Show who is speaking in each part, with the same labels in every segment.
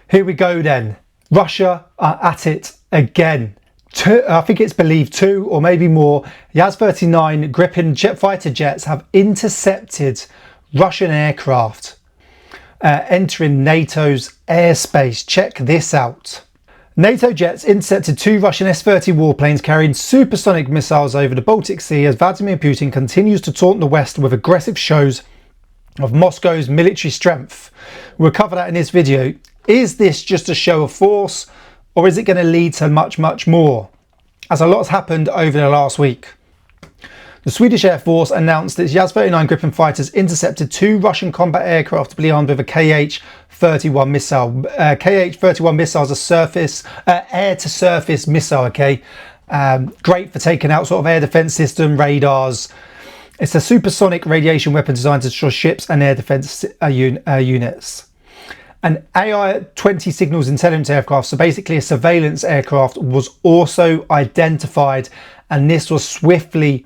Speaker 1: Here we go then. Russia are at it again. I think it's believed 2 or maybe more JAS-39 Gripen fighter jets have intercepted Russian aircraft entering NATO's airspace. Check this out. NATO jets intercepted 2 Russian S-30 warplanes carrying supersonic missiles over the Baltic Sea as Vladimir Putin continues to taunt the West with aggressive shows of Moscow's military strength. We'll cover that in this video. Is this just a show of force, or is it going to lead to much more? As a lot has happened over the last week. The Swedish Air Force announced that its JAS-39 Gripen fighters intercepted 2 Russian combat aircraft to be armed with a KH-31 missile. KH-31 missiles are air-to-surface missile, okay? Great for taking out sort of air defense system, radars. It's a supersonic radiation weapon designed to destroy ships and air defense units. An AI-20 signals intelligence aircraft, so basically a surveillance aircraft, was also identified, and this was swiftly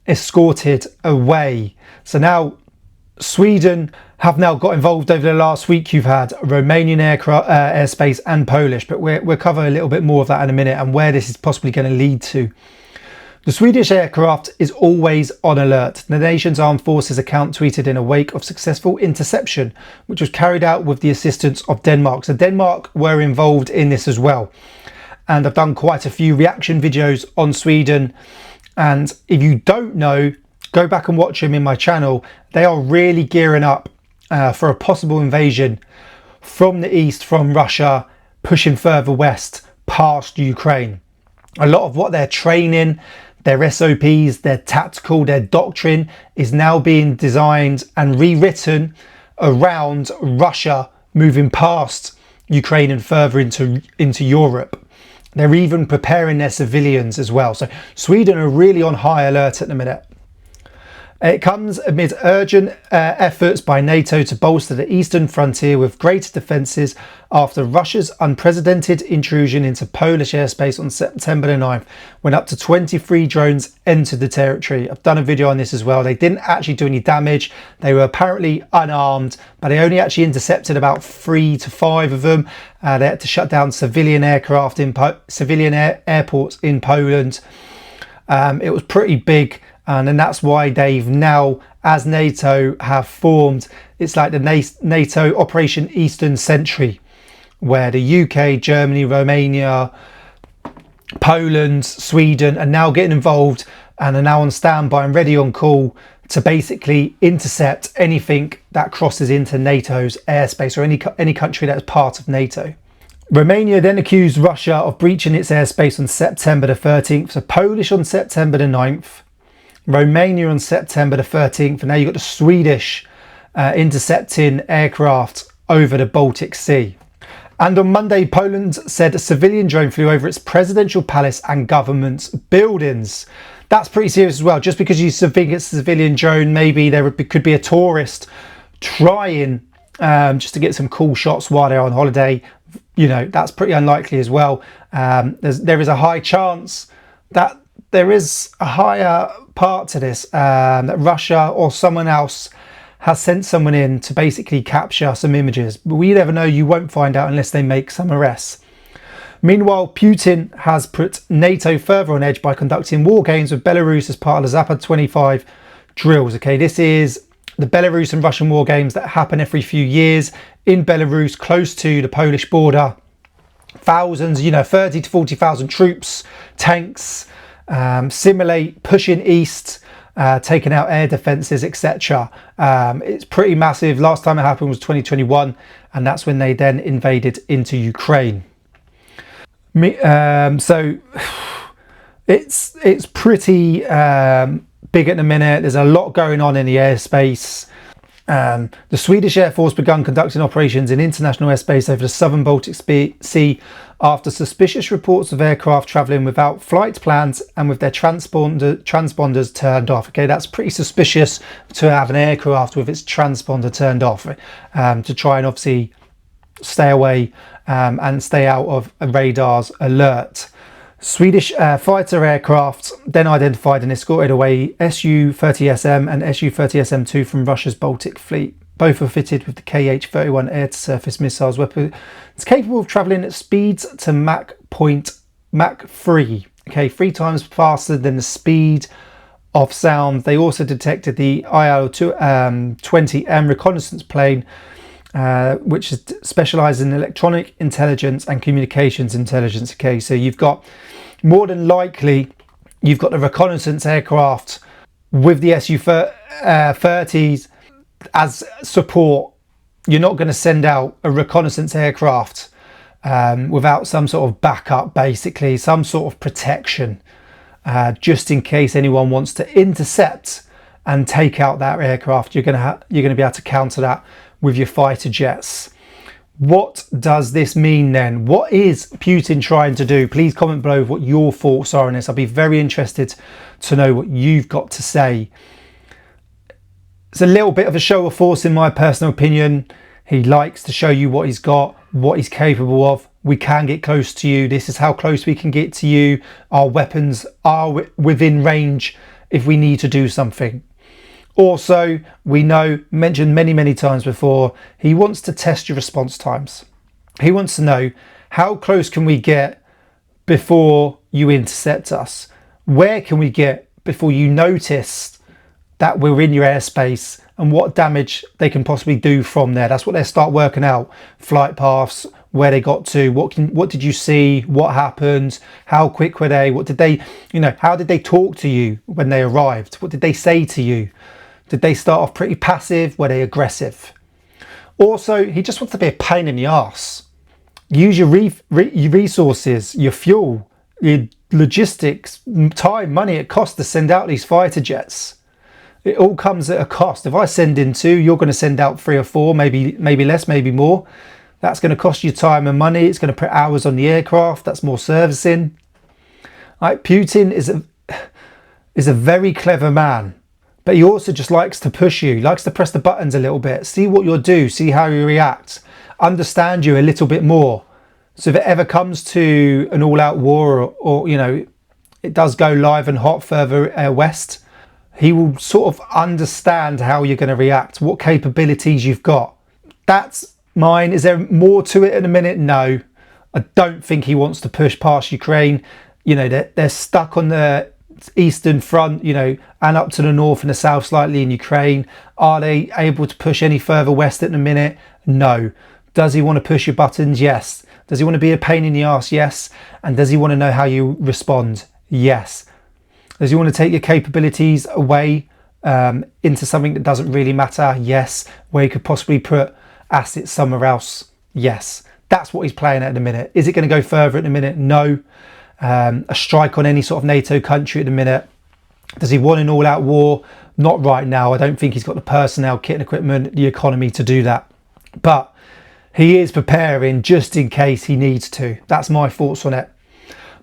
Speaker 1: escorted away. So now Sweden have now got involved over the last week. You've had Romanian airspace and Polish, but we'll cover a little bit more of that in a minute and where this is possibly going to lead to. The Swedish aircraft is always on alert. The nation's armed forces account tweeted in a wake of successful interception, which was carried out with the assistance of Denmark. So Denmark were involved in this as well. And I've done quite a few reaction videos on Sweden. And if you don't know, go back and watch them in my channel. They are really gearing up for a possible invasion from the east, from Russia, pushing further west past Ukraine. A lot of what they're training, their SOPs, their tactical, their doctrine is now being designed and rewritten around Russia moving past Ukraine and further into Europe. They're even preparing their civilians as well. So Sweden are really on high alert at the minute. It comes amid urgent efforts by NATO to bolster the eastern frontier with greater defences after Russia's unprecedented intrusion into Polish airspace on September the 9th, when up to 23 drones entered the territory. I've done a video on this as well. They didn't actually do any damage. They were apparently unarmed, but they only actually intercepted about 3 to 5 of them. They had to shut down civilian aircraft in airports in Poland. It was pretty big. And then that's why they've now, as NATO, have formed, it's like the NATO Operation Eastern Sentry, where the UK, Germany, Romania, Poland, Sweden are now getting involved and are now on standby and ready on call to basically intercept anything that crosses into NATO's airspace, or any country that is part of NATO. Romania then accused Russia of breaching its airspace on September the 13th, so Polish on September the 9th, Romania on September the 13th, and now you've got the Swedish intercepting aircraft over the Baltic Sea. And on Monday, Poland said a civilian drone flew over its presidential palace and government buildings. That's pretty serious as well. Just because you think it's a civilian drone, maybe there could be a tourist trying just to get some cool shots while they're on holiday. You know, that's pretty unlikely as well. There is a high chance that there is a higher part to this, that Russia or someone else has sent someone in to basically capture some images. But we never know. You won't find out unless they make some arrests. Meanwhile, Putin has put NATO further on edge by conducting war games with Belarus as part of the Zapad 25 drills. Okay, this is the Belarus and Russian war games that happen every few years in Belarus, close to the Polish border. Thousands, 30 to 40,000 troops, tanks, simulate pushing east, taking out air defences, etc. It's pretty massive. Last time it happened was 2021, and that's when they then invaded into Ukraine. So it's pretty big at the minute. There's a lot going on in the airspace. The Swedish Air Force began conducting operations in international airspace over the southern Baltic Sea after suspicious reports of aircraft travelling without flight plans and with their transponders turned off. Okay, that's pretty suspicious to have an aircraft with its transponder turned off, to try and obviously stay away and stay out of a radar's alert. Swedish fighter aircraft then identified and escorted away Su-30SM and Su-30SM2 from Russia's Baltic Fleet. Both are fitted with the KH-31 air-to-surface missiles weapon. It's capable of travelling at speeds to Mach 3. Okay, 3 times faster than the speed of sound. They also detected the IL-20M reconnaissance plane, which is specialised in electronic intelligence and communications intelligence. Okay, so you've got, more than likely, you've got the reconnaissance aircraft with the Su-30s as support. You're not going to send out a reconnaissance aircraft without some sort of backup, basically some sort of protection, just in case anyone wants to intercept and take out that aircraft. You're going to be able to counter that with your fighter jets. What does this mean then? What is Putin trying to do? Please comment below what your thoughts are on this. I'll be very interested to know what you've got to say. It's a little bit of a show of force in my personal opinion. He likes to show you what he's got, what he's capable of. We can get close to you. This is how close we can get to you. Our weapons are within range if we need to do something. Also, we know, mentioned many times before, he wants to test your response times. He wants to know, how close can we get before you intercept us? Where can we get before you notice that we're in your airspace, and what damage they can possibly do from there? That's what they start working out. Flight paths, where they got to, what did you see, what happened, how quick were they, what did they, how did they talk to you when they arrived? What did they say to you? Did they start off pretty passive? Were they aggressive? Also, he just wants to be a pain in the arse. Use your resources, your fuel, your logistics, time, money it costs to send out these fighter jets. It all comes at a cost. If I send in 2, you're going to send out 3 or 4, maybe less, maybe more. That's going to cost you time and money. It's going to put hours on the aircraft. That's more servicing. Like, Putin is a very clever man. But he also just likes to push you, likes to press the buttons a little bit, see what you'll do, see how you react, understand you a little bit more. So if it ever comes to an all-out war, or it does go live and hot further west, he will sort of understand how you're going to react, what capabilities you've got. That's mine. Is there more to it in a minute? No. I don't think he wants to push past Ukraine. They're stuck on the eastern front, and up to the north and the south slightly in Ukraine. Are they able to push any further west at the minute? No. Does he want to push your buttons? Yes. Does he want to be a pain in the arse? Yes. And does he want to know how you respond? Yes. Does he want to take your capabilities away into something that doesn't really matter? Yes. Where he could possibly put assets somewhere else? Yes. That's what he's playing at the minute. Is it going to go further at the minute? No. A strike on any sort of NATO country at the minute. Does he want an all-out war? Not right now. I don't think he's got the personnel, kit and equipment, the economy to do that. But he is preparing just in case he needs to. That's my thoughts on it.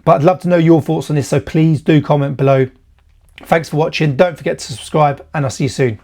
Speaker 1: But I'd love to know your thoughts on this, so please do comment below. Thanks for watching. Don't forget to subscribe, and I'll see you soon.